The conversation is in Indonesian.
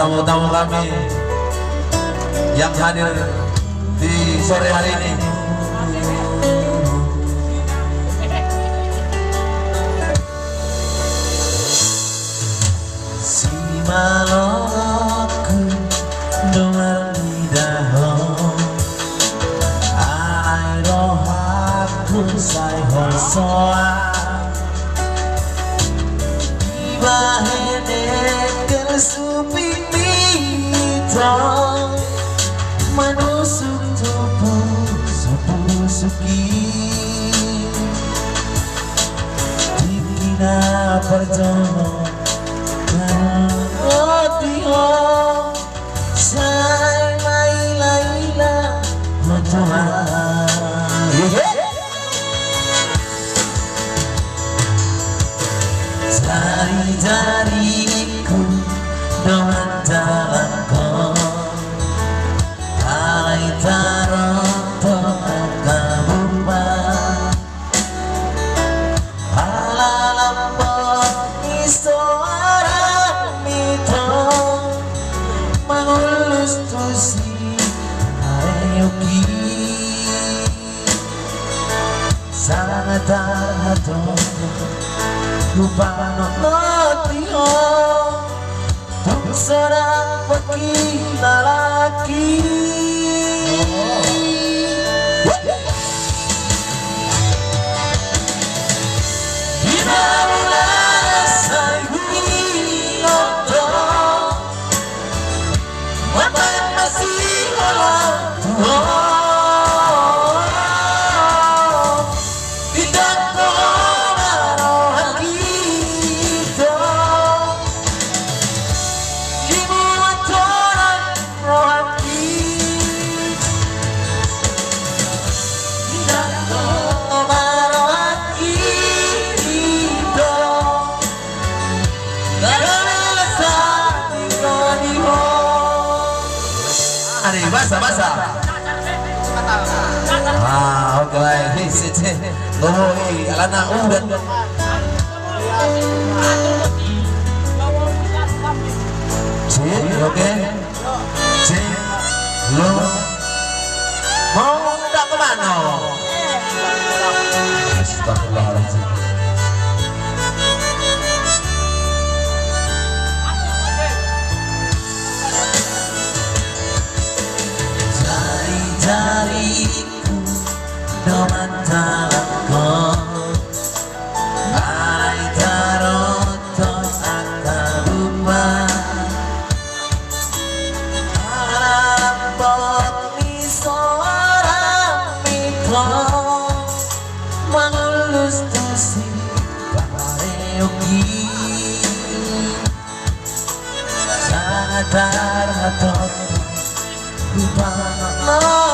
tamu-tamu kami yang hadir di sore hari ini. Si malokku nomor lidaho ai rohaku sai hosoa ibahene kersupik mitong manusuk tubuh sepusuki dikina perjono Otiho say Laila Jari-jariku dengan jalanku Alai taroto kabupan Alalampo isoara mito Mangulus tusi areoki Sangat terhato lupa notiho tuk serang pergi lalaki bila mulai saya noto mata masih olah Basa-basa. Oke lah, ini sih ngomong alana udan. Oke. Lo mau ndak kemana? Astagfirullahaladzim. Jariku dengan jalanku Alai taroto akabupan Alampok misoara miko Mangulus tusi kareoki Sangat terhatot lupa